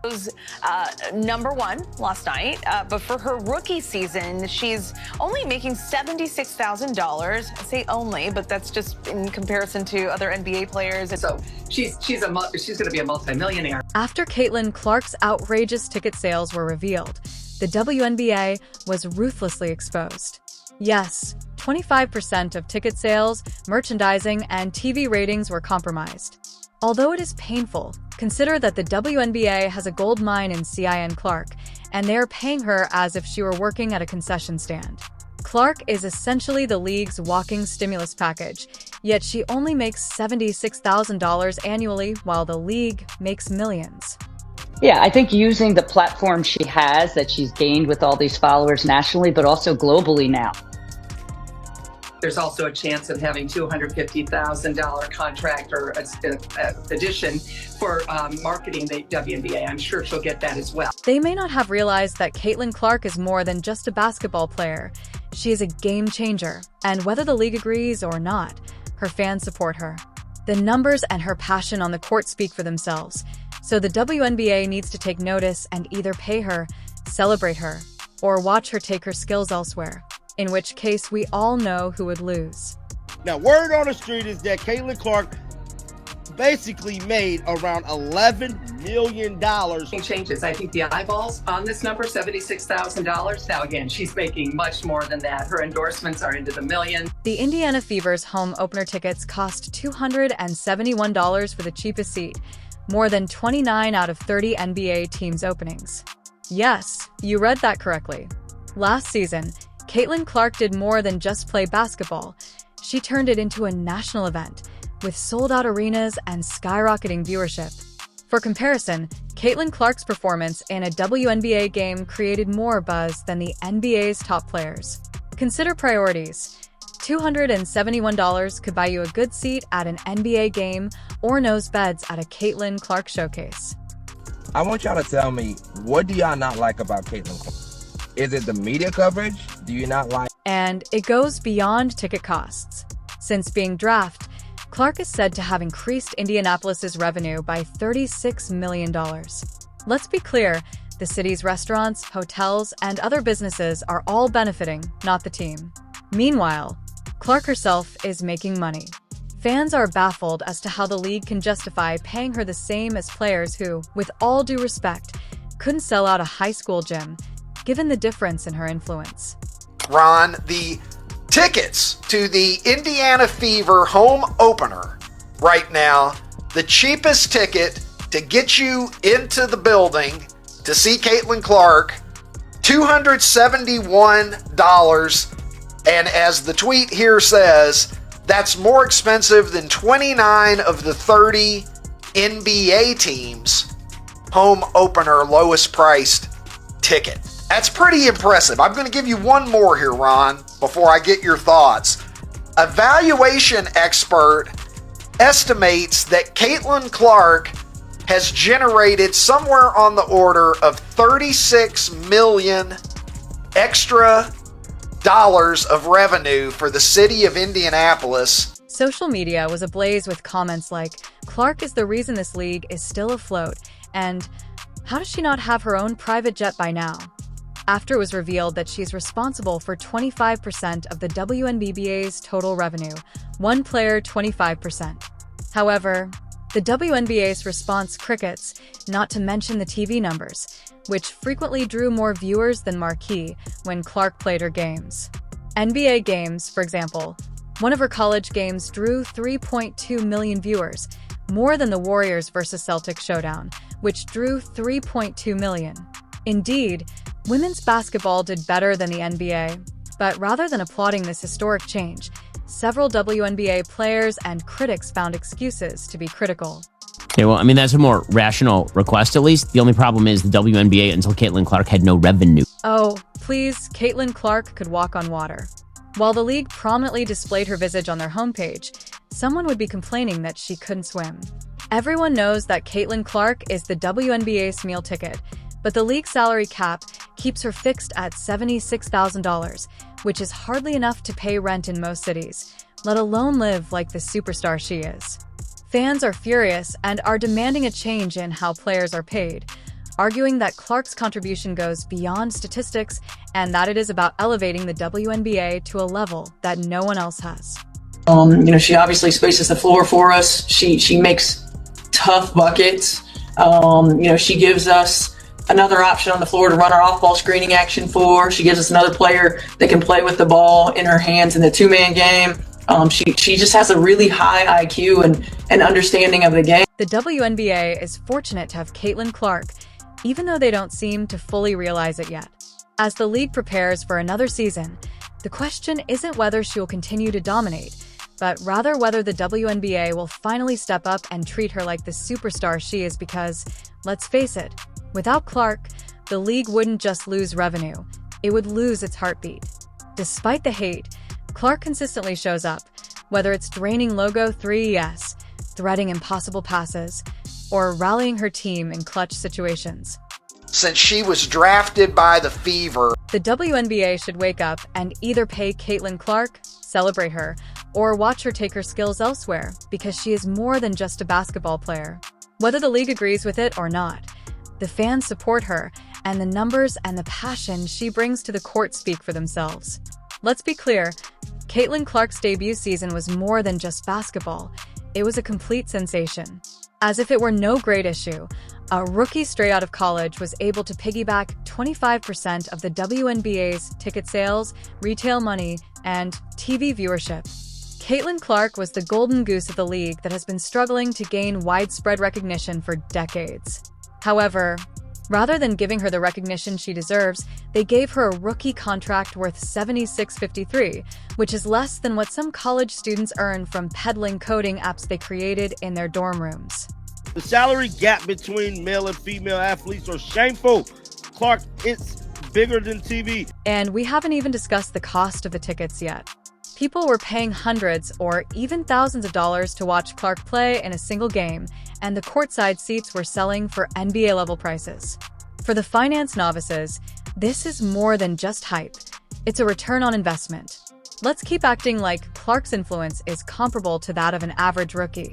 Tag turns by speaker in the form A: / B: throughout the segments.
A: Was #1 last night, but for her rookie season, she's only making $76,000. I say only, but that's just in comparison to other NBA players.
B: So she's going to be a multimillionaire.
C: After Caitlin Clark's outrageous ticket sales were revealed, the WNBA was ruthlessly exposed. Yes, 25% of ticket sales, merchandising, and TV ratings were compromised. Although it is painful, consider that the WNBA has a gold mine in Caitlin Clark, and they are paying her as if she were working at a concession stand. Clark is essentially the league's walking stimulus package, yet she only makes $76,000 annually while the league makes millions.
D: Yeah, I think using the platform she has that she's gained with all these followers nationally, but also globally now.
B: There's also a chance of having $250,000 contract or addition for marketing the WNBA. I'm sure she'll get that as well.
C: They may not have realized that Caitlin Clark is more than just a basketball player. She is a game changer, and whether the league agrees or not, her fans support her. The numbers and her passion on the court speak for themselves, so the WNBA needs to take notice and either pay her, celebrate her, or watch her take her skills elsewhere. In which case, we all know who would lose.
E: Now, word on the street is that Caitlin Clark basically made around $11 million.
B: It changes. I think the eyeballs on this number, $76,000. Now, again, she's making much more than that. Her endorsements are into the millions.
C: The Indiana Fever's home opener tickets cost $271 for the cheapest seat, more than 29 out of 30 NBA teams' openings. Yes, you read that correctly. Last season, Caitlin Clark did more than just play basketball. She turned it into a national event, with sold-out arenas and skyrocketing viewership. For comparison, Caitlin Clark's performance in a WNBA game created more buzz than the NBA's top players. Consider priorities. $271 could buy you a good seat at an NBA game or nose beds at a Caitlin Clark showcase.
F: I want y'all to tell me, what do y'all not like about Caitlin Clark? Is it the media coverage? Do you not like?
C: And it goes beyond ticket costs. Since being drafted, Clark is said to have increased Indianapolis's revenue by $36 million. Let's be clear, the city's restaurants, hotels, and other businesses are all benefiting, not the team. Meanwhile, Clark herself is making money. Fans are baffled as to how the league can justify paying her the same as players who, with all due respect, couldn't sell out a high school gym, given the difference in her influence.
G: Ron, the tickets to the Indiana Fever home opener right now, the cheapest ticket to get you into the building to see Caitlin Clark, $271. And as the tweet here says, that's more expensive than 29 of the 30 NBA teams' home opener lowest priced ticket. That's pretty impressive. I'm going to give you one more here, Ron, before I get your thoughts. A valuation expert estimates that Caitlin Clark has generated somewhere on the order of $36 million extra dollars of revenue for the city of Indianapolis.
C: Social media was ablaze with comments like, "Clark is the reason this league is still afloat," and "How does she not have her own private jet by now?" After it was revealed that she's responsible for 25% of the WNBA's total revenue, one player 25%. However, the WNBA's response crickets, not to mention the TV numbers, which frequently drew more viewers than marquee when Clark played her games. NBA games, for example, one of her college games drew 3.2 million viewers, more than the Warriors vs. Celtics showdown, which drew 3.2 million. Indeed, women's basketball did better than the NBA, but rather than applauding this historic change, several WNBA players and critics found excuses to be critical.
H: Okay, well, I mean, that's a more rational request, at least. The only problem is the WNBA, until Caitlin Clark, had no revenue.
C: Oh, please, Caitlin Clark could walk on water. While the league prominently displayed her visage on their homepage, someone would be complaining that she couldn't swim. Everyone knows that Caitlin Clark is the WNBA's meal ticket, but the league salary cap keeps her fixed at $76,000, which is hardly enough to pay rent in most cities, let alone live like the superstar she is. Fans are furious and are demanding a change in how players are paid. arguing that Clark's contribution goes beyond statistics and that it is about elevating the WNBA to a level that no one else has.
I: She obviously spaces the floor for us. She makes tough buckets. She gives us another option on the floor to run our off-ball screening action for. She gives us another player that can play with the ball in her hands in the two-man game. She just has a really high IQ and understanding of the game.
C: The WNBA is fortunate to have Caitlin Clark, even though they don't seem to fully realize it yet. As the league prepares for another season, the question isn't whether she will continue to dominate, but rather whether the WNBA will finally step up and treat her like the superstar she is because, let's face it, without Clark, the league wouldn't just lose revenue, it would lose its heartbeat. Despite the hate, Clark consistently shows up, whether it's draining logo 3ES, threading impossible passes, or rallying her team in clutch situations.
G: Since she was drafted by the Fever,
C: the WNBA should wake up and either pay Caitlin Clark, celebrate her, or watch her take her skills elsewhere because she is more than just a basketball player. Whether the league agrees with it or not, the fans support her, and the numbers and the passion she brings to the court speak for themselves. Let's be clear, Caitlin Clark's debut season was more than just basketball. It was a complete sensation. As if it were no great issue, a rookie straight out of college was able to piggyback 25% of the WNBA's ticket sales, retail money, and TV viewership. Caitlin Clark was the golden goose of the league that has been struggling to gain widespread recognition for decades. However, rather than giving her the recognition she deserves, they gave her a rookie contract worth $76.53, which is less than what some college students earn from peddling coding apps they created in their dorm rooms.
E: The salary gap between male and female athletes are shameful. Clark, it's bigger than TV.
C: And we haven't even discussed the cost of the tickets yet. People were paying hundreds or even thousands of dollars to watch Clark play in a single game, and the courtside seats were selling for NBA-level prices. For the finance novices, this is more than just hype. It's a return on investment. Let's keep acting like Clark's influence is comparable to that of an average rookie.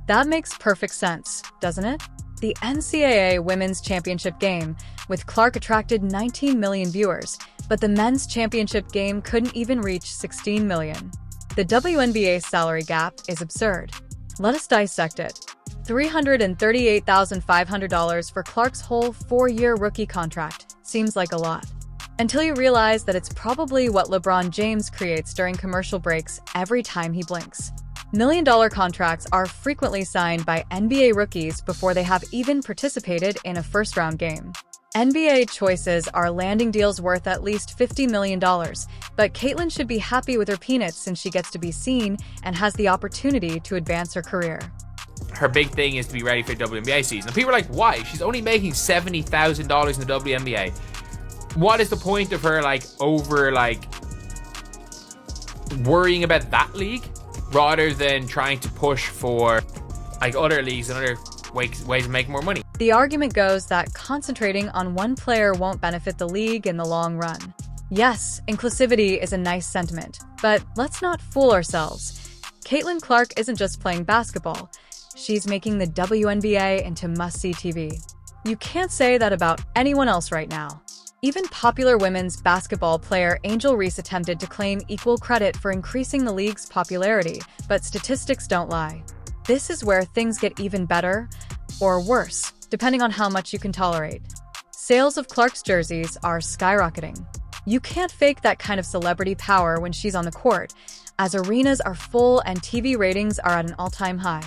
C: That makes perfect sense, doesn't it? The NCAA Women's Championship game with Clark attracted 19 million viewers, but the men's championship game couldn't even reach 16 million. The WNBA's salary gap is absurd. Let us dissect it. $338,500 for Clark's whole 4-year rookie contract seems like a lot. Until you realize that it's probably what LeBron James creates during commercial breaks every time he blinks. $1 million contracts are frequently signed by NBA rookies before they have even participated in a first-round game. NBA choices are landing deals worth at least $50 million, but Caitlin should be happy with her peanuts since she gets to be seen and has the opportunity to advance her career.
J: Her big thing is to be ready for the WNBA season. And people are like, why? She's only making $70,000 in the WNBA. What is the point of her worrying about that league rather than trying to push for other leagues and other ways to make more money?
C: The argument goes that concentrating on one player won't benefit the league in the long run. Yes, inclusivity is a nice sentiment, but let's not fool ourselves. Caitlin Clark isn't just playing basketball. She's making the WNBA into must-see TV. You can't say that about anyone else right now. Even popular women's basketball player Angel Reese attempted to claim equal credit for increasing the league's popularity, but statistics don't lie. This is where things get even better or worse, depending on how much you can tolerate. Sales of Clark's jerseys are skyrocketing. You can't fake that kind of celebrity power when she's on the court, as arenas are full and TV ratings are at an all-time high.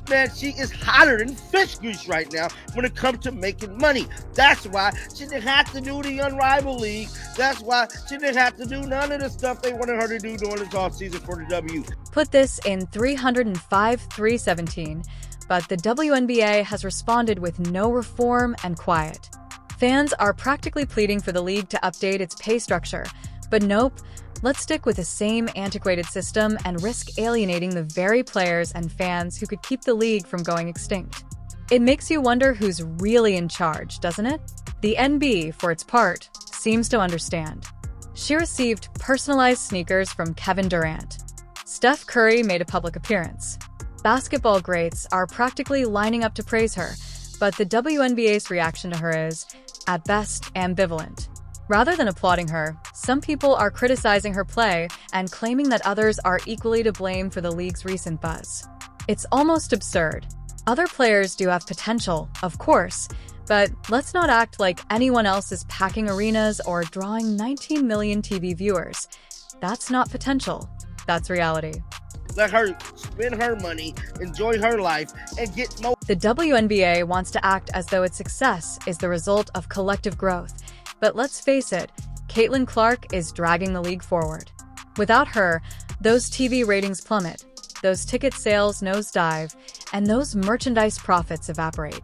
E: Man, she is hotter than fish grease right now when it comes to making money. That's why she didn't have to do the Unrivaled League. That's why she didn't have to do none of the stuff they wanted her to do during this offseason for the W.
C: Put this in 305-317, but the WNBA has responded with no reform and quiet. Fans are practically pleading for the league to update its pay structure, but nope. Let's stick with the same antiquated system and risk alienating the very players and fans who could keep the league from going extinct. It makes you wonder who's really in charge, doesn't it? The NB, for its part, seems to understand. She received personalized sneakers from Kevin Durant. Steph Curry made a public appearance. Basketball greats are practically lining up to praise her, But the WNBA's reaction to her is, at best, ambivalent. Rather than applauding her, some people are criticizing her play and claiming that others are equally to blame for the league's recent buzz. It's almost absurd. Other players do have potential, of course, but let's not act like anyone else is packing arenas or drawing 19 million TV viewers. That's not potential. That's reality.
E: Let her spend her money, enjoy her life, and get more.
C: The WNBA wants to act as though its success is the result of collective growth. But let's face it, Caitlin Clark is dragging the league forward. Without her, those TV ratings plummet, those ticket sales nosedive, and those merchandise profits evaporate.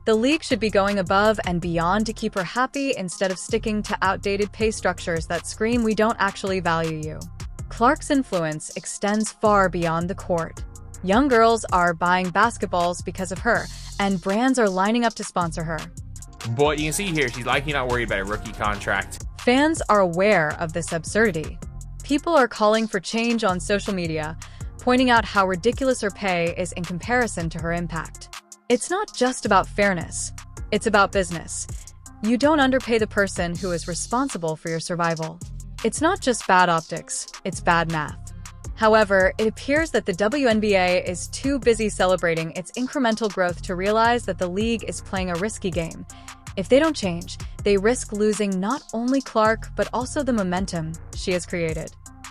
C: The league should be going above and beyond to keep her happy instead of sticking to outdated pay structures that scream we don't actually value you. Clark's influence extends far beyond the court. Young girls are buying basketballs because of her, and brands are lining up to sponsor her.
J: But you can see here, she's likely not worried about a rookie contract.
C: Fans are aware of this absurdity. People are calling for change on social media, pointing out how ridiculous her pay is in comparison to her impact. It's not just about fairness. It's about business. You don't underpay the person who is responsible for your survival. It's not just bad optics, it's bad math. However, it appears that the WNBA is too busy celebrating its incremental growth to realize that the league is playing a risky game. If they don't change, they risk losing not only Clark, but also the momentum she has created.